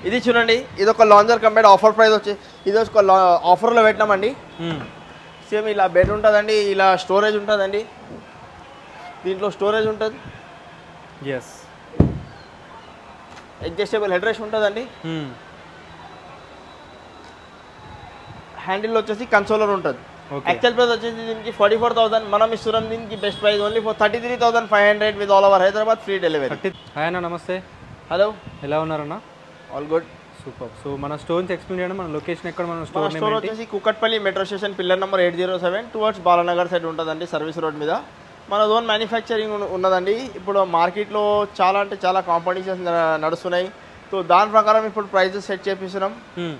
ఇది చూడండి, ఇది ఒక లాంజర్ కంపెనీ ఆఫర్ ప్రైస్ వచ్చి ఇది ఒక ఆఫర్లో పెట్టినామండి. సేమ్ ఇలా బెడ్ ఉంటుందండి, ఇలా స్టోరేజ్ ఉంటుందండి, దీంట్లో స్టోరేజ్ ఉంటుంది, అడ్జస్టబుల్ హెడ్ రెస్ట్ ఉంటుందండి, హ్యాండిల్ వచ్చేసి కన్సోలర్ ఉంటుంది. యాక్చువల్ ప్రైస్ వచ్చేసి దీనికి 44,000, మనం ఇస్తున్నాం దీనికి best price only for 33,500 with all over Hyderabad free delivery. Hi అన్న, నమస్తే. హలో, ఎలా ఉన్నారన్నా? All good, super. సో మన స్టోర్స్ ఎక్స్ప్లెయిన్ చేయడం, మన లొకేషన్ ఎక్కడ? మన స్టోర్ వచ్చేసి Kukatpally metro station pillar number 807 towards Balanagar side ఉంటుందండి, సర్వీస్ రోడ్ మీద. మన ఓన్ మ్యానుఫ్యాక్చరింగ్ ఉన్నదండి. ఇప్పుడు మార్కెట్లో చాలా అంటే చాలా కాంపిటీషన్స్ నడుస్తున్నాయి. సో దాని ప్రకారం ఇప్పుడు ప్రైజెస్ సెట్ చేపిస్తున్నాం.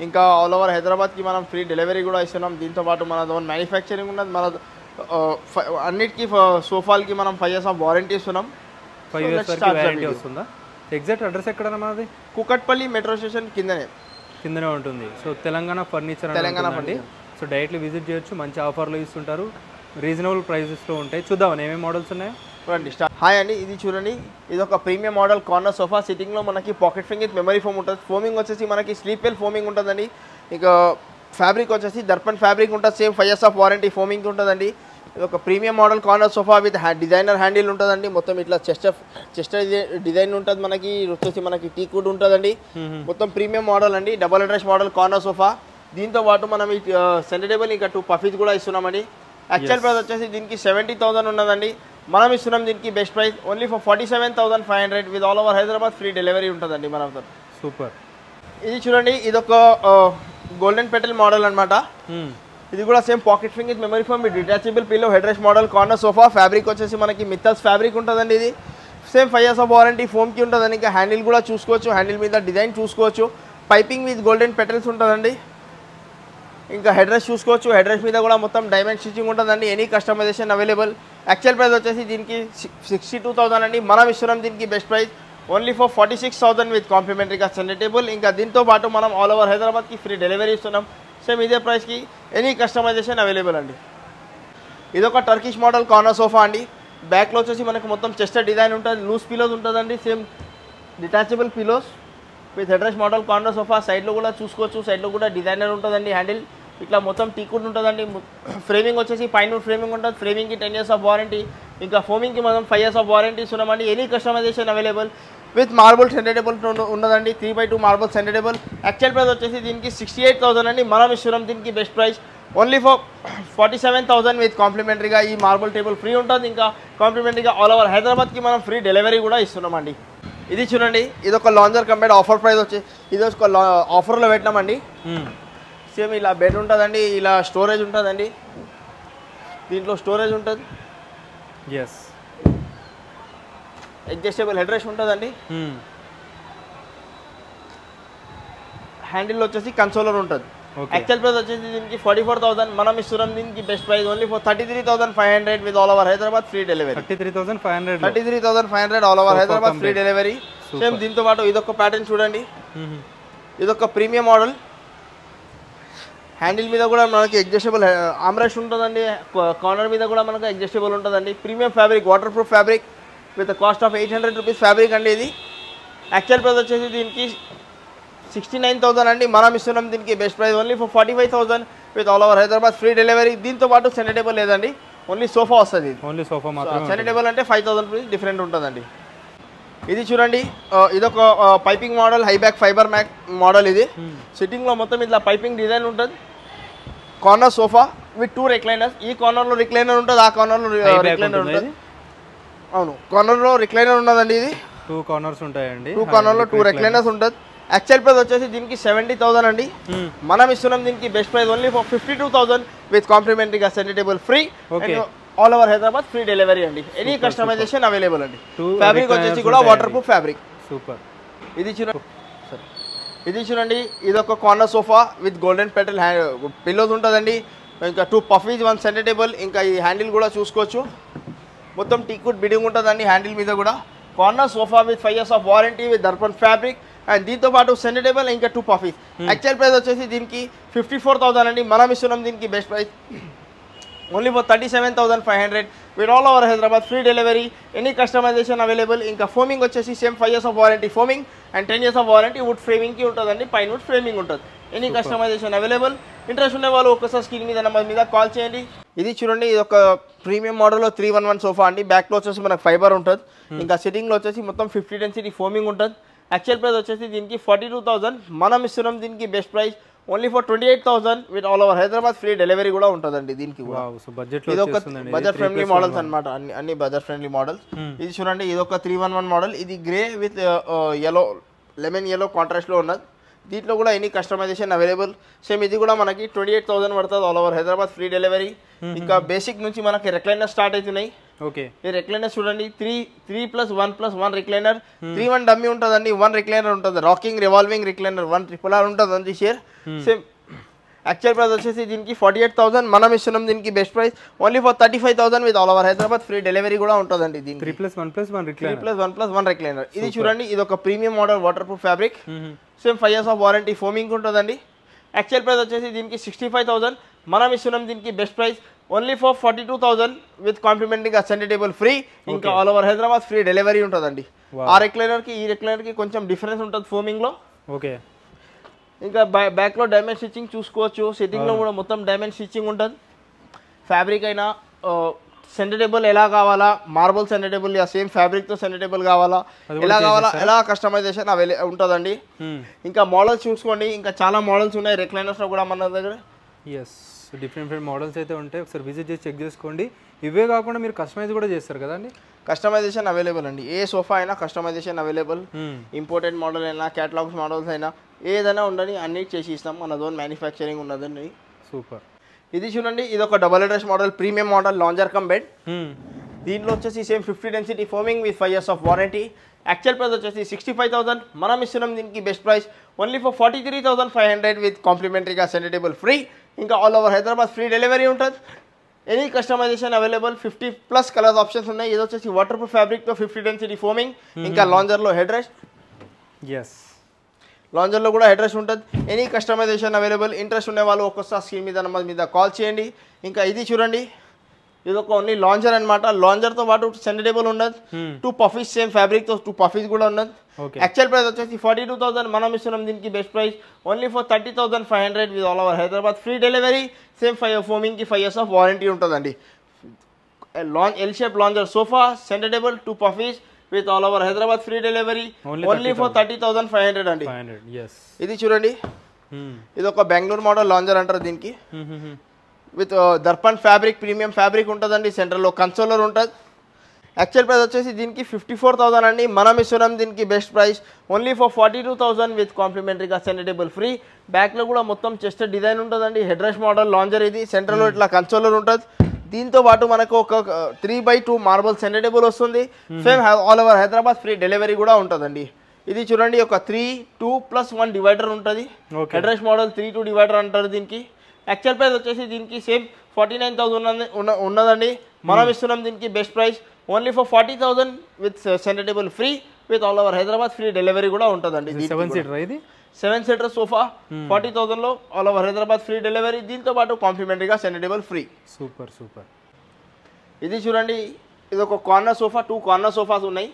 ఇంకా ఆల్ ఓవర్ హైదరాబాద్కి మనం ఫ్రీ డెలివరీ కూడా ఇస్తున్నాం. దీంతోపాటు మన ఓన్ మ్యానుఫ్యాక్చరింగ్ ఉన్నది. మన అన్నిటికీ సోఫాలకి మనం 5 years ఆఫ్ వారంటీ ఇస్తున్నాం. 5 years వారంటీ వస్తుందా? ఎగ్జాక్ట్ అడ్రస్ ఎక్కడ మనది? కుకట్పల్లి మెట్రో స్టేషన్ కిందనే ఉంటుంది. సో తెలంగాణ ఫర్నిచర్ అండి. సో డైరెక్ట్లీ విజిట్ చేయొచ్చు. మంచి ఆఫర్లు ఇస్తుంటారు, రీజనబుల్ ప్రైజెస్లో ఉంటాయి. చూద్దాం ఏమేమి మోడల్స్ ఉన్నాయో. హాయ్ అండి, ఇది చూడండి, ఇది ఒక ప్రీమియం మోడల్ కార్నర్ సోఫా. సిట్టింగ్లో మనకి పాకెట్ ఫింగ్ విత్ మెమరీ ఫోమ్ ఉంటుంది. ఫోమింగ్ వచ్చేసి మనకి స్లీప్ వెల్ ఫోమింగ్ ఉంటుందండి. ఇక ఫ్యాబ్రిక్ వచ్చేసి దర్పన్ ఫ్యాబ్రిక్ ఉంటుంది. Same 5 years of warranty foaming ఉంటుందండి. ఇది ఒక premium model corner sofa with designer handle ఉంటుందండి. మొత్తం ఇట్లా చెస్ట్ డిజైన్ ఉంటుంది. మనకి వచ్చేసి మనకి టీ కుడ్ ఉంటుందండి. మొత్తం ప్రీమియం మోడల్ అండి, double address model corner sofa. దీంతో పాటు మనం ఈ సెంటర్ టేబుల్ ఇంకా 2 పఫీస్ కూడా ఇస్తున్నామండి. యాక్చువల్ ప్రైస్ వచ్చేసి దీనికి 70,000 ఉన్నదండి. మనం ఇస్తున్నాం దీనికి best price only for 47,500 with all over Hyderabad free delivery ఉంటుందండి మనతో. సూపర్. ఇది చూడండి, ఇది ఒక గోల్డెన్ పెటల్ మోడల్ అనమాట. ఇది కూడా same pocket ఫింగ్ with memory foam with detachable pillow head rest model corner sofa. Fabric వచ్చేసి మనకి మిత్తల్స్ ఫ్యాబ్రిక్ ఉంటుందండి. ఇది సేమ్ 5 years ఆఫ్ వారంటీ ఫోమ్కి ఉంటుందండి. ఇంకా హ్యాండిల్ కూడా చూసుకోవచ్చు, హ్యాండిల్ మీద డిజైన్ చూసుకోవచ్చు. పైపింగ్ విత్ గోల్డెన్ పెటల్స్ ఉంటుందండి. ఇంకా హెడ్ రెస్ట్ చూసుకోవచ్చు. హెడ్ రెస్ట్ మీద కూడా మొత్తం డైమండ్ స్టిచ్చింగ్ ఉంటుందండి. Any customization available. Actual price వచ్చేసి దీనికి 62,000 అండి. మనం ఇస్తున్నాం దీనికి best price only for 46,000 with కాంప్లిమెంటరీగా సెంటర్ టేబుల్. ఇంకా దీంతో పాటు మనం ఆల్ ఓవర్ హైదరాబాద్కి ఫ్రీ డెలివరీ ఇస్తున్నాం. సేమ్ ఇదే ప్రైస్కి ఎనీ కస్టమైజేషన్ అవైలబుల్ అండి. ఇదొక టర్కిష్ మోడల్ కార్నర్ సోఫా అండి. బ్యాక్లో వచ్చేసి మనకు మొత్తం చెస్ట్ డిజైన్ ఉంటుంది. లూజ్ పిలోస్ ఉంటుందండి. Same detachable pillows with head rest model corner sofa. సైడ్లో కూడా చూసుకోవచ్చు. సైడ్లో కూడా డిజైనర్ ఉంటుందండి. హ్యాండిల్ ఇట్లా మొత్తం టీకుడ్ ఉంటుందండి. ఫ్రేమింగ్ వచ్చేసి పైన ఫ్రేమింగ్ ఉంటుంది. ఫ్రేమింగ్కి 10 years ఆఫ్ వారంటీ. ఇంకా ఫోమింగ్కి మనం 5 years ఆఫ్ వారంటీ ఇస్తున్నామండి. Any customization available with marble centre table ఉన్నదండి. 3x2 marble centre table. Actual price వచ్చేసి దీనికి 68,000 అండి. మనం ఇస్తున్నాం దీనికి best price only for 47,000 with కాంప్లిమెంటరీగా ఈ మార్బుల్ టేబుల్ ఫ్రీ ఉంటుంది. ఇంకా కాంప్లిమెంటరీగా ఆల్ ఓవర్ హైదరాబాద్కి మనం ఫ్రీ డెలివరీ కూడా ఇస్తున్నామండి. ఇది చూడండి, ఇది ఒక లాంజర్ కంపెనీ ఆఫర్ ప్రైస్ వచ్చి ఇది ఒక ఆఫర్లో పెట్టినామండి. సేమ్ ఇలా బెడ్ ఉంటుందండి, ఇలా స్టోరేజ్ ఉంటుందండి, దీంట్లో స్టోరేజ్ ఉంటుంది, అడ్జస్టబుల్ హెడ్ రెస్ట్ ఉంటుందండి, హ్యాండిల్ వచ్చేసి కన్సోలర్ ఉంటుంది. యాక్చువల్ ప్రైస్ వచ్చేసి దీనికి 44,000, మనం ఇస్తున్నాం దీనికి best price only for 33,500 with all over Hyderabad free delivery. 33,500 all over Hyderabad free delivery. Same దీంతో పాటు ఇదొక ప్యాటర్న్ చూడండి, ఇదొక ప్రీమియం మోడల్. హ్యాండిల్ మీద కూడా మనకి అడ్జస్టబుల్ ఆమ్రెస్ట్ ఉంటుందండి. కార్నర్ మీద కూడా మనకు అడ్జస్టబుల్ ఉంటుందండి. Premium fabric, water proof fabric with cost of 800 rupees fabric అండి. ఇది యాక్చువల్ ప్రైస్ వచ్చేసి దీనికి 69,000 అండి. మనం ఇస్తున్నాం దీనికి best price only for 45,000 with all over Hyderabad free delivery. దీంతో పాటు సెంటర్ టేబుల్ లేదండి, ఓన్లీ సోఫా వస్తుంది. ఓన్లీ సోఫా మాత్రమే. సెంటర్ టేబుల్ అంటే 5,000 రూపీస్ డిఫరెంట్ ఉంటుందండి. ఇది చూడండి, ఇదొక పైపింగ్ మోడల్, హైబ్యాక్ ఫైబర్ మ్యాక్ మోడల్. ఇది సిట్టింగ్లో మొత్తం ఇట్లా పైపింగ్ డిజైన్ ఉంటుంది. Corner sofa with 2 recliners. ఈ కార్నర్లో రిక్లైనర్ ఉంటుంది, ఆ కార్నర్లో రిక్లైనర్ ఉంటుంది. అవును, కార్నర్లో రిక్లైనర్ ఉన్నదండి. ఇది 2 కార్నర్స్ ఉంటాయండి. 2 కార్నర్లో 2 రిక్లైనర్స్ ఉంటుంది. యాక్చువల్ ప్రైస్ వచ్చేసి దీనికి 70,000 అండి. మనం ఇస్తున్నాం దీనికి best price only for 52,000 with కాంప్లిమెంటరీగా centre table free. All over Hyderabad free delivery అండి. ఎనీ కస్టమైజేషన్ అవైలబుల్ అండి. ఫ్యాబ్రిక్ వచ్చేసి కూడా వాటర్ ప్రూఫ్ ఫ్యాబ్రిక్. సూపర్. ఇది చూడండి, ఇది ఒక corner sofa with golden petal pillows ఉంటుందండి. ఇంకా 2 పఫీస్, 1 సెంటర్ టేబుల్. ఇంకా ఈ హ్యాండిల్ కూడా చూసుకోవచ్చు. మొత్తం టీకుడ్ బిడింగ్ ఉంటుందండి హ్యాండిల్ మీద కూడా. Corner sofa with 5 years of warranty with Darpan fabric. And దీంతో పాటు సెంటర్ టేబుల్, ఇంకా 2 పఫీస్. యాక్చువల్ ప్రైస్ వచ్చేసి దీనికి 54,000 అండి. మనం ఇస్తున్నాం దీనికి best price only for 37,500 with all over Hyderabad free delivery, any customization available. ఇంకా ఫోమింగ్ వచ్చేసి same 5 years of warranty foaming and 10 years of warranty wood ఫ్రేమింగ్కి ఉంటుందండి. పైన వుడ్ ఫ్రేమింగ్ ఉంటుంది. Any customization available. ఇంట్రెస్ట్ ఉన్న వాళ్ళు ఒక్కసారి స్క్రీన్ మీద నెంబర్ మీద కాల్ చేయండి. ఇది చూడండి, ఇది ఒక ప్రీమియం మోడల్లో 311 సోఫా అండి. బ్యాక్లో వచ్చేసి మనకు ఫైబర్ ఉంటుంది. ఇంకా సిట్టింగ్లో వచ్చేసి మొత్తం 50 డెన్సిటీ ఫోమింగ్ ఉంటుంది. యాక్చువల్ ప్రైస్ వచ్చేసి దీనికి 42,000. మనం ఇస్తున్నాం దీనికి best price only for 28,000 with all over Hyderabad free delivery కూడా ఉంటుందండి దీనికి. ఇది ఒక బడ్జెట్ ఫ్రెండ్లీ మోడల్స్ అనమాట, అన్ని బడ్జెట్ ఫ్రెండ్లీ మోడల్స్. ఇది చూడండి, ఇది ఒక 311 మోడల్. ఇది grey with yellow, lemon yellow కాంట్రాస్ట్లో ఉన్నది. దీంట్లో కూడా ఎనీ కస్టమైజేషన్ అవైలబుల్. సేమ్ ఇది కూడా మనకి 28,000 పడుతుంది all over Hyderabad free delivery. ఇంకా బేసిక్ నుంచి మనకి రెక్లైనర్ స్టార్ట్ అవుతున్నాయి. ఓకే, ఈ రెక్లైనర్ చూడండి, 3+1+1 రిక్లైనర్, 3-1 డమ్మీ ఉంటుందండి, 1 రిక్లైనర్ ఉంటుంది. రాకింగ్ రివాల్వింగ్ రిక్లైనర్ 1 RRR ఉంటుంది అండి షేర్. సేమ్ యాక్చువల్ ప్రైస్ వచ్చేసి దీనికి 48,000. మనం ఇస్తున్నాం దీనికి best price only for 35,000 with all over Hyderabad free delivery కూడా ఉంటుందండి. దీనికి 3+1+1 రిక్లైనర్. ఇది చూడండి, ఇది ఒక premium model waterproof fabric. Same 5 years of warranty foaming ఉంటుందండి. యాక్చువల్ ప్రైస్ వచ్చేసి దీనికి 65,000. మనం ఇస్తున్నాం దీనికి best price only for 42,000 with కాంప్లిమెంటరీగా సెంటర్ టేబుల్ ఫ్రీ. ఇంకా all over Hyderabad free delivery ఉంటుందండి. ఆ రెక్లైనర్కి ఈ రెక్లైనర్కి కొంచెం డిఫరెన్స్ ఉంటుంది ఫోమింగ్లో. ఓకే, ఇంకా బ్యాక్లో డైమండ్ స్టిచ్చింగ్ చూసుకోవచ్చు. సిట్టింగ్లో కూడా మొత్తం డైమండ్ స్టిచ్చింగ్ ఉంటుంది. ఫ్యాబ్రిక్ అయినా సెంటర్ టేబుల్ ఎలా కావాలా, మార్బుల్ సెంటర్ టేబుల్ సేమ్ ఫ్యాబ్రిక్తో సెంటర్ టేబుల్ కావాలా, ఎలా కావాలా, ఎలా కస్టమైజేషన్ ఉంటుందండి. ఇంకా మోడల్స్ చూసుకోండి, ఇంకా చాలా మోడల్స్ ఉన్నాయి రెక్లైనర్స్లో కూడా మన దగ్గర. ఎస్, డిఫరెంట్ మోడల్స్ అయితే ఉంటాయి. ఒకసారి విజిట్ చేసి చెక్ చేసుకోండి. ఇవే కాకుండా మీరు కస్టమైజ్ కూడా చేస్తారు కదండి? కస్టమైజేషన్ అవైలబుల్ అండి. ఏ సోఫా అయినా కస్టమైజేషన్ అవైలబుల్. ఇంపోర్టెడ్ మోడల్ అయినా క్యాటలాగ్స్ మోడల్స్ అయినా ఏదైనా ఉండని అన్ని చేసి ఇస్తాం. మన జోన్ మ్యానుఫ్యాక్చరింగ్ ఉన్నదండి. సూపర్. ఇది చూడండి, ఇది ఒక double address model, premium model, lounger cum bed. దీంట్లో వచ్చేసి same 50 density foaming with 5 years of warranty. Actual price వచ్చేసి 65,000. మనం ఇస్తున్నాం దీనికి best price only for 43,500 with కాంప్లిమెంటరీగా సెంటర్ టేబుల్ ఫ్రీ. ఇంకా all over Hyderabad free delivery ఉంటుంది. Any customization available. 50+ colours options ఉన్నాయి. ఇది వచ్చేసి వాటర్ ప్రూఫ్ ఫ్యాబ్రిక్తో 50 డెన్సిటీ ఫోమింగ్. ఇంకా లాంజర్లో హెడ్ రెస్ట్. ఎస్, లాంజర్లో కూడా హెడ్ రెస్ట్ ఉంటుంది. Any customization available. ఇంట్రెస్ట్ ఉన్న వాళ్ళు ఒక్కసారి స్క్రీన్ మీద నెంబర్ మీద కాల్ చేయండి. ఇంకా ఇది చూడండి, ఇది ఒక ఓన్లీ లాంజర్ అనమాట. లాంజర్తో పాటు సెంటర్ టేబుల్ ఉన్నది. 2 పఫీస్ సేమ్ ఫ్యాబ్రిక్తో 2 పఫీస్ కూడా ఉన్నది. యాక్చువల్ ప్రైస్ వచ్చేసి 42,000. మనం ఇస్తున్నాం దీనికి best price only for 30,500 with all over Hyderabad free delivery. Same ఫోమింగ్కి 5 years ఆఫ్ వారంటీ ఉంటుందండి. L shape lounger sofa, centre table, 2 puffies with all over Hyderabad free delivery only for 30,500 అండి. ఇది చూడండి, ఇది ఒక బెంగళూరు మోడల్ లాంజర్ అంటారు దీనికి. With Darpan fabric, premium fabric ఉంటుందండి. సెంటర్లో కన్సోలర్ ఉంటుంది. యాక్చువల్ ప్రైస్ వచ్చేసి దీనికి 54,000 అండి. మనం ఇస్తున్నాం దీనికి best price only for 42,000 with కాంప్లిమెంటరీగా సెంటర్ టేబుల్ ఫ్రీ. బ్యాక్లో కూడా మొత్తం చెస్ట్ డిజైన్ ఉంటుందండి. హెడ్ రెస్ట్ మోడల్ లాంజర్ ఇది. సెంటర్లో ఇట్లా కన్సోలర్ ఉంటుంది. దీంతో పాటు మనకు ఒక 3x2 మార్బుల్ సెంటర్ టేబుల్ వస్తుంది. Same all over Hyderabad free delivery కూడా ఉంటుందండి. ఇది చూడండి, ఒక 3:2+1 డివైడర్ ఉంటుంది. హెడ్ రెస్ట్ మోడల్ 3:2 డివైడర్ అంటారు దీనికి. యాక్చువల్ ప్రైస్ వచ్చేసి దీనికి సేమ్ 49,000 ఉన్నదండి. మనం ఇస్తున్నాం దీనికి best price only for 40,000 with centre table free with all over Hyderabad free delivery కూడా ఉంటుందండి. 7 సీటర్ సోఫా 40,000లో all over Hyderabad free delivery. దీంతో పాటు కాంప్లిమెంటరీగా centre table free. Super super. ఇది చూడండి, ఇది ఒక కార్నర్ సోఫా. 2 కార్నర్ సోఫాస్ ఉన్నాయి.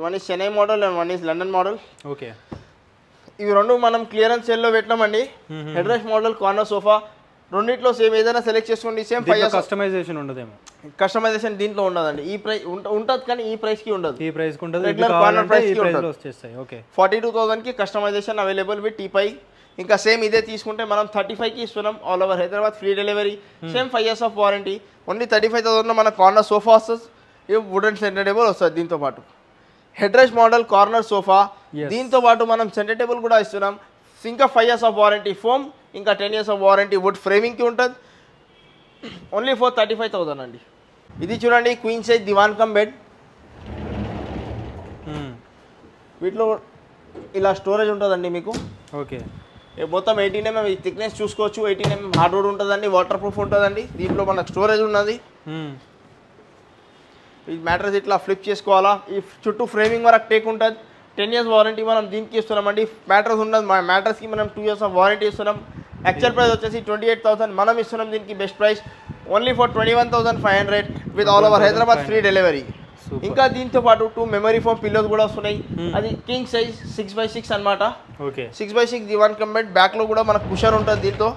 One is Chennai model and one is London model. Okay, ఇవి రెండు మనం క్లియరెన్స్ సేల్లో పెట్టినామండి. Head rest model, corner sofa రెండిట్లో సేమ్ ఏదైనా సెలెక్ట్ చేసుకోండి. సేమ్ 5 years కస్టమైజేషన్ ఉండదేమో. కస్టమైజేషన్ దీంట్లో ఉండదండి. ఈ ప్రైస్ ఉంటుంది కానీ ఈ ప్రైస్కి ఉండదు. ఈ ప్రైస్కి ఉండదు. రెగ్యులర్ కార్నర్ ప్రైస్కి ఉంటుంది. వచ్చేస్తాయి. ఓకే, 42,000కి కస్టమైజేషన్ అవైలబుల్ విత్ టీపై. ఇంకా సేమ్ ఇదే తీసుకుంటే మనం 35కి ఇస్తున్నాం all over Hyderabad free delivery. Same 5 years of warranty. Only 35,000లో మన కార్నర్ సోఫా వస్తుంది. ఇది వుడెన్ సెంటర్ టేబుల్ వస్తుంది. దీంతో పాటు head rest model corner sofa. దీంతో పాటు మనం సెంటర్ టేబుల్ కూడా ఇస్తున్నాం. ఇంకా 5 years ఆఫ్ వారంటీ ఫోమ్, ఇంకా 10 years ఆఫ్ వారంటీ వుడ్ ఫ్రేమింగ్కి ఉంటుంది. ఓన్లీ ఫర్ 35,000 అండి. ఇది చూడండి, క్వీన్ సైజ్ దివాన్ కమ్ బెడ్. వీటిలో ఇలా స్టోరేజ్ ఉంటుందండి మీకు. ఓకే, మొత్తం 18 mm థిక్నెస్ చూసుకోవచ్చు. 18 mm హార్డ్వుడ్ ఉంటుందండి. వాటర్ ప్రూఫ్ ఉంటుందండి. దీంట్లో మనకు స్టోరేజ్ ఉన్నది. ఈ మ్యాట్రెస్ ఇట్లా ఫ్లిప్ చేసుకోవాలా. ఈ చుట్టూ ఫ్రేమింగ్ వరకు టేక్ ఉంటుంది. 10 years వారంటీ మనం దీనికి ఇస్తున్నామండి. మ్యాట్రెస్ ఉన్నది. మ్యాట్రెస్కి మనం 2 years ఆఫ్ వారంటీ ఇస్తున్నాం. యాక్చువల్ ప్రైస్ వచ్చేసి 28,000. మనం ఇస్తున్నాం దీనికి best price only for 21,500 with all over Hyderabad free delivery. ఇంకా దీంతో పాటు 2 మెమరీ ఫోమ్ పిల్లోస్ కూడా వస్తున్నాయి. అది కింగ్ సైజ్ 6x6 అన్నమాట. Okay 6x6 the one combine back లో కూడా మనకు కుషన్ ఉంటుంది దీంతో.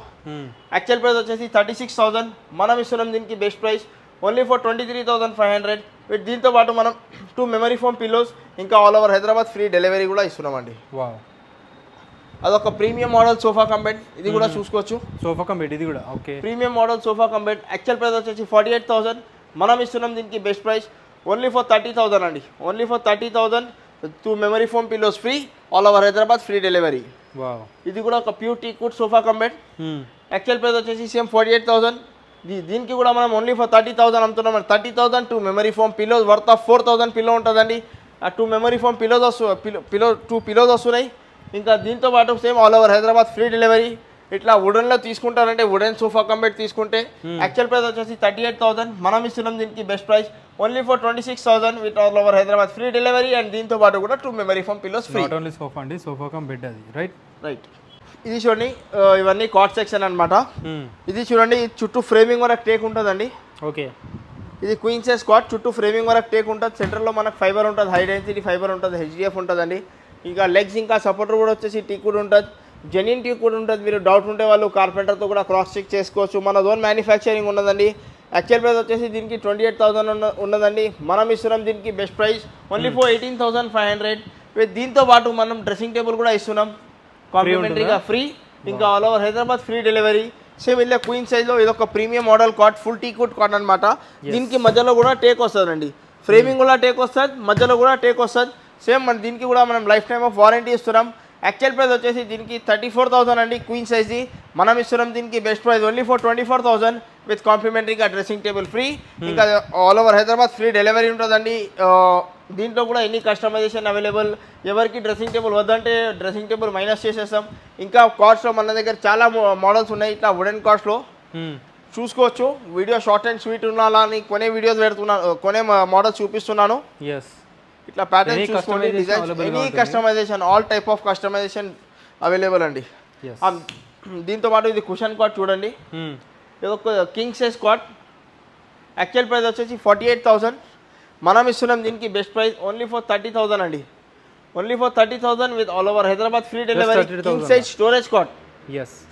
యాక్చువల్ ప్రైస్ వచ్చేసి 36,000. మనం ఇస్తున్నాం దీనికి best price only for 23,500 with దీంతో పాటు మనం 2 మెమరీ ఫోమ్ పిల్లోస్ ఇంకా all over Hyderabad free delivery కూడా ఇస్తున్నామండి. వావ్ అదొక ప్రీమియం మోడల్ సోఫా కంబైన్, ఇది కూడా చూసుకోవచ్చు. సోఫా కంబైన్ ఇది కూడా okay premium model sofa combine. Actual price వచ్చేసి 48,000. మనం ఇస్తున్నాం దీనికి బెస్ట్ ప్రైస్ ఓన్లీ ఫర్ 30,000 అండి. Only for 30,000 2 memory foam pillows free all over Hyderabad free delivery. Wow ఇది కూడా ఒక pure టీకుడ్ sofa combine. Actual price వచ్చేసి సేమ్ 48,000. దీనికి కూడా మనం ఓన్లీ ఫర్ 30,000 అమ్ముతున్నాం. 30,000 2 memory foam pillows worth of 4,000 pillow ఉంటుందండి. ఆ 2 మెమరీ ఫోమ్ పిల్లోస్ 2 పిల్లోస్ వస్తున్నాయి. ఇంకా దీంతో పాటు same all over Hyderabad free delivery. ఇట్లా వుడెన్లో తీసుకుంటారంటే వుడెన్ సోఫా కంబైన్ తీసుకుంటే యాక్చువల్ ప్రైస్ వచ్చేసి 38,000. మనం ఇస్తున్నాం దీనికి best price only for 26,000 with all over Hyderabad free delivery and దీంతో పాటు కూడా 2 memory foam pillows free. Not only sofa అండి, సోఫా కమ్ బెడ్ అది రైట్. ఇది చూడండి, ఇవన్నీ కాట్ సెక్షన్ అనమాట. ఇది చూడండి, చుట్టూ ఫ్రేమింగ్ వరకు టేక్ ఉంటుందండి. ఓకే ఇది క్వీన్ సైజ్ కాట్, చుట్టూ ఫ్రేమింగ్ వరకు టేక్ ఉంటుంది. సెంటర్లో మనకు ఫైబర్ ఉంటుంది, హై డెన్సిటీ ఫైబర్ ఉంటుంది, హెచ్డిఎఫ్ ఉంటుందండి. ఇంకా లెగ్స్ ఇంకా సపోర్టర్ కూడా వచ్చేసి టీకుడ్ ఉంటుంది, జెన్యున్ టీకుడ్ ఉంటుంది. మీరు డౌట్ ఉంటే వాళ్ళు కార్పెంటర్తో కూడా క్రాస్ చెక్ చేసుకోవచ్చు. మన ఓన్ మ్యానుఫ్యాక్చరింగ్ ఉన్నదండి. యాక్చువల్ ప్రైస్ వచ్చేసి దీనికి 28,000 ఉన్నదండి. మనం ఇస్తున్నాం దీనికి best price only for 18,500 with దీంతో పాటు మనం డ్రెస్సింగ్ టేబుల్ కూడా ఇస్తున్నాం కాంప్లిమెంటరీగా ఫ్రీ. ఇంకా all over Hyderabad free delivery. Same ఇలా క్వీన్ సైజ్లో ఇదొక premium model cot, full teakwood cot అనమాట. దీనికి మధ్యలో కూడా టేక్ వస్తుందండి, ఫ్రేమింగ్ కూడా టేక్ వస్తుంది, మధ్యలో కూడా టేక్ వస్తుంది. సేమ్ మన దీనికి కూడా మనం లైఫ్ టైమ్ ఆఫ్ వారంటీ ఇస్తున్నాం. యాక్చువల్ ప్రైస్ వచ్చేసి దీనికి 34,000 అండి క్వీన్ సైజ్ది. మనం ఇస్తున్నాం దీనికి best price only for 24,000 with కాంప్లిమెంటరీగా డ్రెస్సింగ్ టేబుల్ ఫ్రీ. ఇంకా all over Hyderabad free delivery ఉంటుందండి. దీంట్లో కూడా ఎనీ కస్టమైజేషన్ అవైలబుల్. ఎవరికి డ్రెస్సింగ్ టేబుల్ వద్దంటే డ్రెస్సింగ్ టేబుల్ మైనస్ చేసేస్తాం. ఇంకా కార్డ్స్లో మన దగ్గర చాలా మోడల్స్ ఉన్నాయి. ఇట్లా వుడెన్ కార్డ్స్లో చూసుకోవచ్చు. వీడియో షార్ట్ అండ్ స్వీట్ ఉండాలా అని కొనే వీడియోస్ పెడుతున్నాను, కొనే మోడల్స్ చూపిస్తున్నాను. ఇట్లా ప్యాటర్న్ చూసుకోండి, designs any customisation, all type of customisation available అండి. దీంతో పాటు ఇది కుషన్ కాట్ చూడండి, ఇది ఒక king size cot. Actual price వచ్చేసి 48,000. మనం ఇస్తున్నాం దీనికి బెస్ట్ ప్రైస్ ఓన్లీ ఫర్ 30,000 అండి. Only for 30,000 with all over Hyderabad free delivery. King size storage cot,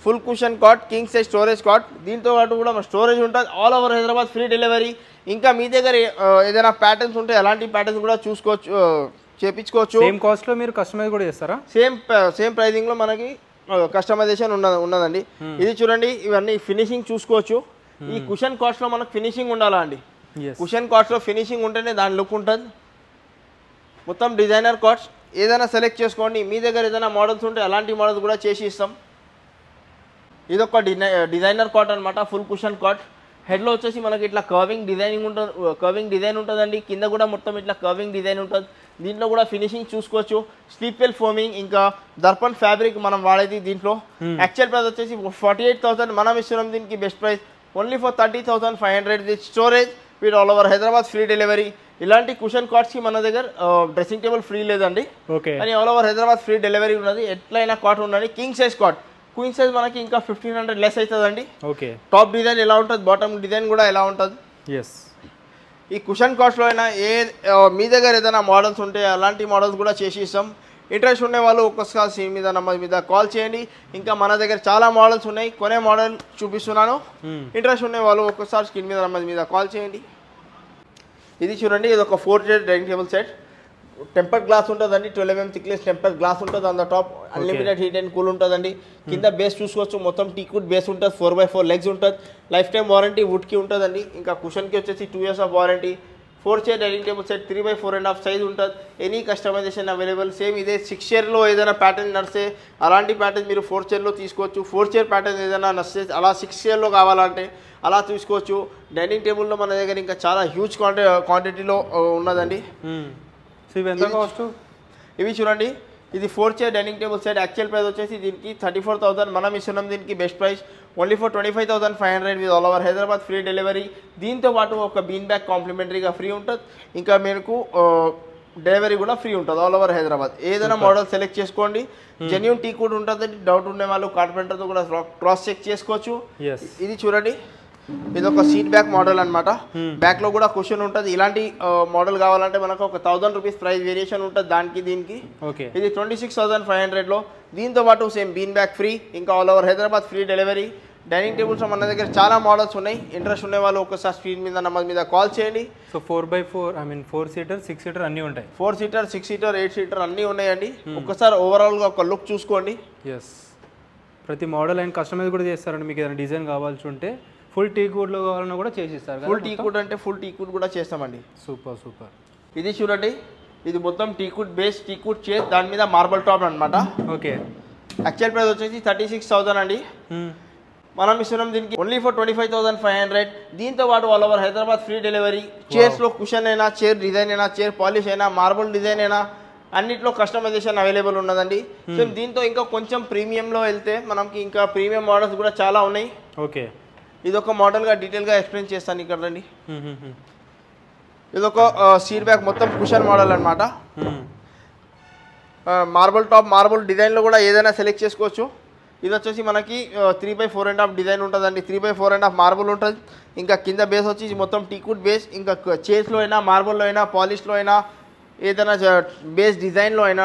full cushion cot, king size storage cot. దీంతో పాటు కూడా స్టోరేజ్ ఉంటుంది, all over Hyderabad free delivery. ఇంకా మీ దగ్గర ఏదైనా ప్యాటర్న్స్ ఉంటే అలాంటి ప్యాటర్న్స్ కూడా చూసుకోవచ్చు, చేపించుకోవచ్చు. సేమ్ కాస్ట్ లో మీరు కస్టమైజ్ కూడా చేస్తారా? సేమ్ ప్రైజింగ్ లో మనకి కస్టమైజేషన్ ఉన్నదండి. ఇది చూడండి, ఇవన్నీ ఫినిషింగ్ చూసుకోవచ్చు. ఈ కుషన్ కాస్ట్ లో మనకు ఫినిషింగ్ ఉండాలా అండి. కుషన్ కాస్ట్ లో ఫినిషింగ్ ఉంటేనే దాని లుక్ ఉంటుంది. మొత్తం డిజైనర్ కాట్స్ ఏదైనా సెలెక్ట్ చేసుకోండి. మీ దగ్గర ఏదైనా మోడల్స్ ఉంటే అలాంటి మోడల్స్ కూడా చేసి ఇస్తాం. ఇదొక డిజైనర్ కాట్ అనమాట, ఫుల్ కుషన్ కాట్. హెడ్లో వచ్చేసి మనకి ఇట్లా కర్వింగ్ డిజైన్ ఉంటుందండి. కింద కూడా మొత్తం ఇట్లా కర్వింగ్ డిజైన్ ఉంటుంది. దీంట్లో కూడా ఫినిషింగ్ చూసుకోవచ్చు. స్లీప్ వెల్ ఫోమింగ్ ఇంకా దర్పన్ ఫ్యాబ్రిక్ మనం వాడేది దీంట్లో. యాక్చువల్ ప్రైస్ వచ్చేసి 48,000. మనం ఇస్తున్నాం దీనికి best price only for 30,500 with storage with all over Hyderabad free delivery. ఇలాంటి కుషన్ కాట్స్కి మన దగ్గర డ్రెస్సింగ్ టేబుల్ ఫ్రీ లేదండి, కానీ all over Hyderabad free delivery ఉన్నది. ఎట్లయినా కాట్ ఉన్నది. King size cot, queen size మనకి ఇంకా 1,500 లెస్ అవుతుందండి. టాప్ డిజైన్ ఎలా ఉంటుంది, బాటమ్ డిజైన్ కూడా ఎలా ఉంటుంది. ఈ కుషన్ కాస్ట్లో అయినా మీ దగ్గర ఏదైనా మోడల్స్ ఉంటే అలాంటి మోడల్స్ కూడా చేసి ఇస్తాం. ఇంట్రెస్ట్ ఉండే వాళ్ళు ఒక్కొక్కసారి స్క్రీన్ మీద నెంబర్ మీద కాల్ చేయండి. ఇంకా మన దగ్గర చాలా మోడల్స్ ఉన్నాయి, కొనే మోడల్ చూపిస్తున్నాను. ఇంట్రెస్ట్ ఉండే వాళ్ళు ఒక్కొక్కసారి స్క్రీన్ మీద నెంబర్ మీద కాల్ చేయండి. ఇది చూడండి, ఇది ఒక 4 chair dining table set. Tempered glass ఉంటుందండి, 12 mm థిక్నెస్ టెంపర్డ్ గ్లాస్ ఉంటుంది. On the top unlimited heat and cool ఉంటుందండి. కింద బేస్ చూసుకోవచ్చు, మొత్తం టీకుడ్ బేస్ ఉంటుంది. 4x4 లెగ్స్ ఉంటుంది. లైఫ్ టైం వారంటీ వుడ్కి ఉంటుందండి. ఇంకా కుషన్కి వచ్చేసి 2 years of warranty. 4 chair dining table set 3x4.5 size ఉంటుంది. Any customization available. సేమ్ ఇదే 6 చైర్లో ఏదైనా ప్యాటర్న్ నడిస్తే అలాంటి ప్యాటర్న్ మీరు 4 చైర్లో తీసుకోవచ్చు. 4 చైర్ ప్యాటర్న్ ఏదైనా నడిస్తే అలా 6 చైర్లో కావాలంటే అలా తీసుకోవచ్చు. డైనింగ్ టేబుల్లో మన దగ్గర ఇంకా చాలా హ్యూజ్ క్వాంటిటీలో ఉన్నదండి. ఇవి చూడండి, ఇది 4 chair dining table set. Actual price వచ్చేసి దీనికి 34,000. మనం ఇస్తున్నాం దీనికి best price only for 25,500 with all over Hyderabad free delivery. దీంతో పాటు ఒక బీన్ బ్యాగ్ కాంప్లిమెంటరీగా ఫ్రీ ఉంటుంది. ఇంకా మీకు డెలివరీ కూడా ఫ్రీ ఉంటుంది ఆల్ ఓవర్ హైదరాబాద్. ఏదైనా మోడల్ సెలెక్ట్ చేసుకోండి. జెన్యూన్ టీ కూడా ఉంటుంది. డౌట్ ఉండే వాళ్ళు కార్పెంటర్తో కూడా క్రాస్ చెక్ చేసుకోవచ్చు. ఇది చూడండి, ఇది ఒక సీట్ బ్యాక్ మోడల్ అనమాట. బ్యాక్ లో కూడా క్వశ్చన్ ఉంటుంది. ఇలాంటి మోడల్ కావాలంటే మనకు ఒక 1000 రూపీస్ ప్రైస్ వేరియేషన్ ఉంటుంది దానికి దీనికి. ఇది 26,500లో. దీంతో పాటు సేమ్ బీన్ బ్యాక్ ఫ్రీ, ఇంకా all over Hyderabad free delivery. Dining tables మన దగ్గర చాలా మోడల్స్ ఉన్నాయి. ఇంట్రెస్ట్ ఉండే వాళ్ళు ఒకసారి స్క్రీన్ మీద నెంబర్ మీద కాల్ చేయండి. సో 4x4 4 సీటర్ 6 సీటర్ అన్నీ ఉంటాయి. 4 సీటర్ 6 సీటర్ 8 సీటర్ అన్నీ ఉన్నాయండి. ఒక్కసారి ఓవరాల్గా ఒక లుక్ చూసుకోండి. ఎస్, ప్రతి మోడల్ అండ్ కస్టమైజ్ కూడా చేస్తారండి. మీకు ఏదైనా డిజైన్ కావాల్సి ఉంటే ఫుల్ టీ కుడ్లో కావాలన్నా కూడా చేసిస్తారు. ఫుల్ టీ కుడ్ అంటే ఫుల్ టీ కుడ్ కూడా చేస్తామండి. Super super. ఇది చూడండి, ఇది మొత్తం tea could base, tea could chair, దాని మీద మార్బల్ టాప్ అనమాట. ఓకే, యాక్చువల్ ప్రైస్ వచ్చేసి 36,000 అండి. మనం ఇస్తున్నాం దీనికి ఓన్లీ ఫర్ 25,500. దీంతో పాటు all over Hyderabad free delivery. చైర్స్లో కుషన్ అయినా, చైర్ డిజైన్ అయినా, చైర్ పాలిష్ అయినా, మార్బల్ డిజైన్ అయినా అన్నిట్లో కస్టమైజేషన్ అవైలబుల్ ఉన్నదండి. సో దీంతో ఇంకా కొంచెం ప్రీమియంలో వెళ్తే మనకి ఇంకా ప్రీమియం మోడల్స్ కూడా చాలా ఉన్నాయి. ఓకే, ఇది ఒక మోడల్గా డీటెయిల్గా ఎక్స్ప్లెయిన్ చేస్తాను ఇక్కడ రండి. ఇది ఒక సీట్ బ్యాక్ మొత్తం కుషన్ మోడల్ అనమాట. మార్బల్ టాప్, మార్బల్ డిజైన్లో కూడా ఏదైనా సెలెక్ట్ చేసుకోవచ్చు. ఇది వచ్చేసి మనకి 3/4.5 డిజైన్ ఉంటుందండి. 3/4.5 మార్బుల్ ఉంటుంది. ఇంకా కింద బేస్ వచ్చి మొత్తం టీకుడ్ బేస్. ఇంకా చైర్స్లో అయినా, మార్బుల్లో అయినా, పాలిష్లో అయినా, ఏదైనా బేస్ డిజైన్లో అయినా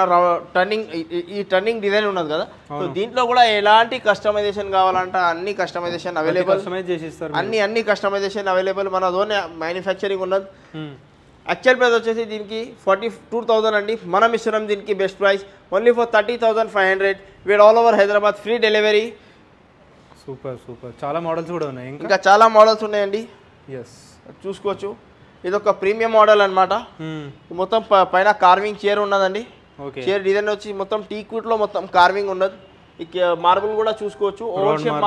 టర్నింగ్, ఈ టర్నింగ్ డిజైన్ ఉన్నది కదా, సో దీంట్లో కూడా ఎలాంటి కస్టమైజేషన్ కావాలంటే అన్ని కస్టమైజేషన్ అవైలబుల్. అన్ని కస్టమైజేషన్ అవైలబుల్. మన జోన్ మ్యానుఫ్యాక్చరింగ్ ఉన్నది. యాక్చువల్ ప్రైస్ వచ్చేసి దీనికి 42,000 అండి. మనం ఇస్తున్నాం దీనికి best price only for 30,500 with all over Hyderabad free delivery. Super super. చాలా మోడల్స్ కూడా ఉన్నాయి, ఇంకా చాలా మోడల్స్ ఉన్నాయండి. ఎస్, చూసుకోవచ్చు. ఇది ఒక ప్రీమియం మోడల్ అనమాట. మొత్తం పైన కార్వింగ్ చైర్ ఉన్నదండి. చైర్ డిజైన్ వచ్చి మొత్తం టీకుడ్ లో మొత్తం కార్వింగ్ ఉన్నది. మార్బుల్ కూడా చూసుకోవచ్చు. ఓవల్ షేప్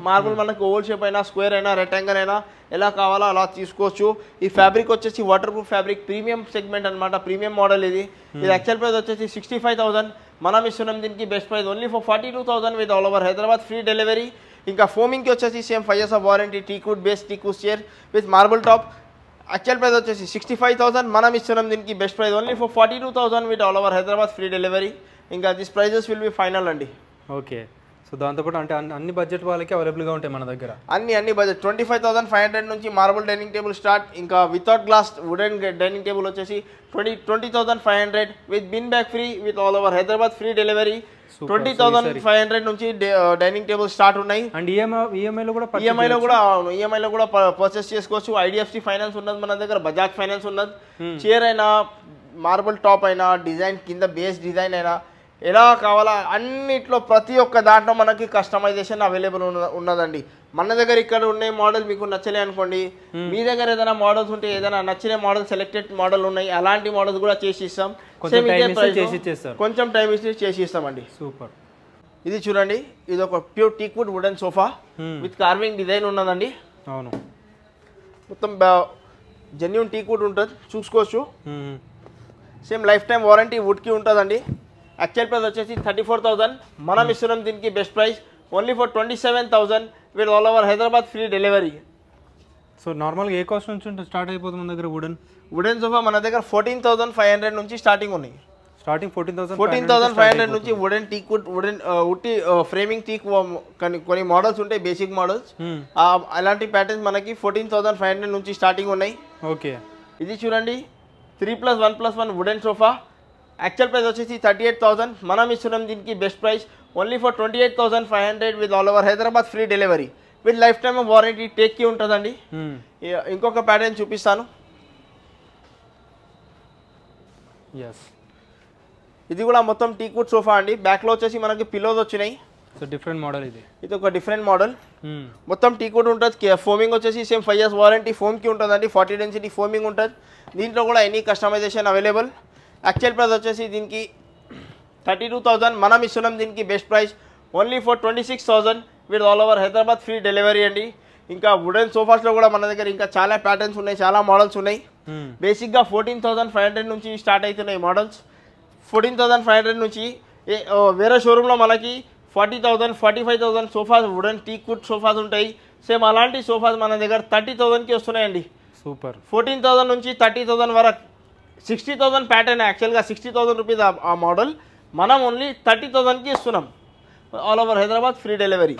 మార్బుల్ మనకు ఓవల్ షేప్ అయినా, స్క్వేర్ అయినా, రెక్టాంగిల్ అయినా ఎలా కావాలో అలా తీసుకోవచ్చు. ఈ ఫ్యాబ్రిక్ వచ్చేసి waterproof fabric, premium segment అనమాట. ప్రీమియం మోడల్ ఇది. ఇది యాక్చువల్ ప్రైస్ వచ్చేసి 65,000. మనం ఇస్తున్నాం దీనికి best price only for 42,000 with all over Hyderabad free delivery. ఇంకా ఫోమింగ్కి వచ్చేసి same 5 years of warranty. టీకుడ్ base, టీకుడ్ chair with marble top. Actual price వచ్చేసి 65,000. మనం ఇస్తున్నాం దీనికి best price only for 42,000 with all over Hyderabad free delivery. ఇంకా this prices will be final అండి. Okay, so దాంతోపాటు అంటే అన్ని బడ్జెట్ వాళ్ళకి అవైలబుల్గా ఉంటాయి మన దగ్గర. అన్ని బడ్జెట్ 25,500 నుంచి మార్బుల్ డైనింగ్ టేబుల్ స్టార్ట్. ఇంకా without glass wooden dining table వచ్చేసి 20,500 with bin bag free with all over Hyderabad free delivery. 20,500 నుంచి డైనింగ్ టేబుల్ స్టార్ట్ ఉన్నాయి. అండ్ ఈఎంఐలో కూడా పర్చేస్ చేసుకోవచ్చు. ఐడిఎఫ్సి ఫైనాన్స్ ఉన్నది మన దగ్గర, బజాజ్ ఫైనాన్స్ ఉన్నది. చైర్ అయినా, మార్బుల్ టాప్ అయినా, డిజైన్ కింద బేస్ డిజైన్ అయినా ఎలా కావాలా అన్నిట్లో ప్రతి ఒక్క దాంట్లో మనకి కస్టమైజేషన్ అవైలబుల్ ఉన్నదండి. మన దగ్గర ఇక్కడ ఉండే మోడల్ మీకు నచ్చలే అనుకోండి, మీ దగ్గర ఏదైనా మోడల్స్ ఉంటే, ఏదైనా నచ్చిన మోడల్, సెలెక్టెడ్ మోడల్ ఉన్నాయి, అలాంటి మోడల్స్ కూడా చేసి ఇస్తాం. కొంచెం టైం ఇస్తే చేసి ఇస్తామండి. సూపర్. ఇది చూడండి, ఇది ఒక pure teakwood wooden sofa with carving design ఉన్నదండి. అవును, మొత్తం జెన్యూన్ టీక్వుడ్ ఉంటుంది, చూసుకోవచ్చు. సేమ్ లైఫ్ టైం వారంటీ వుడ్కి ఉంటుందండి. యాక్చువల్ ప్రైస్ వచ్చేసి 34,000. మనం ఇస్తున్నాం దీనికి best price only for 27,000 with all over Hyderabad free delivery. So నార్మల్గా ఏ కాస్ట్ నుంచి స్టార్ట్ అయిపోతుంది మన దగ్గర వుడెన్ సోఫా? మన దగ్గర 14,500 నుంచి స్టార్టింగ్ ఉన్నాయి. స్టార్టింగ్ 14,500 నుంచి వుడెన్ టీక్వుడ్, వుడెన్ ఉట్టి ఫ్రేమింగ్ టీక్ కొన్ని మోడల్స్ ఉంటాయి, బేసిక్ మోడల్స్. అలాంటి ప్యాటర్న్స్ మనకి 14,500 నుంచి స్టార్టింగ్ ఉన్నాయి. ఓకే, ఇది చూడండి 3+1+1 వుడెన్ సోఫా. యాక్చువల్ ప్రైస్ వచ్చేసి 38,000. మనం ఇస్తున్నాం దీనికి best price only for 28,500 with all over Hyderabad free delivery with lifetime warranty టేక్కి ఉంటుందండి. ఇంకొక ప్యాటర్న్ చూపిస్తాను. ఇది కూడా మొత్తం టీక్వుడ్ సోఫా అండి. బ్యాక్లో వచ్చేసి మనకి పిల్లోస్ వచ్చినాయి. Different model. ఇది ఒక డిఫరెంట్ మోడల్. మొత్తం టీక్వుడ్ ఉంటుంది. ఫోమింగ్ వచ్చేసి సేమ్ 5 years వారంటీ ఫోమ్కి ఉంటుందండి. 40 డెన్సిటీ ఫోమింగ్ ఉంటుంది. దీంట్లో కూడా any customization available. Actual price వచ్చేసి దీనికి 32,000. మనం ఇస్తున్నాం దీనికి best price only for 26,000 with all over Hyderabad free delivery అండి. ఇంకా వుడెన్ సోఫాస్లో కూడా మన దగ్గర ఇంకా చాలా ప్యాటర్న్స్ ఉన్నాయి, చాలా మోడల్స్ ఉన్నాయి. బేసిక్గా 14,500 నుంచి స్టార్ట్ అవుతున్నాయి మోడల్స్. 14,500 నుంచి వేరే షోరూంలో మనకి 40,000, 45,000 సోఫాస్, వుడెన్ టీక్వుడ్ సోఫాస్ ఉంటాయి. సేమ్ అలాంటి సోఫాస్ మన దగ్గర 30,000కి వస్తున్నాయండి. సూపర్. 14,000 నుంచి 30,000 వరకు. 60,000 ప్యాటర్న్, యాక్చువల్గా 60,000 రూపీస్ ఆ మోడల్. మనం ఓన్లీ 30,000కి ఇస్తున్నాం all over Hyderabad free delivery.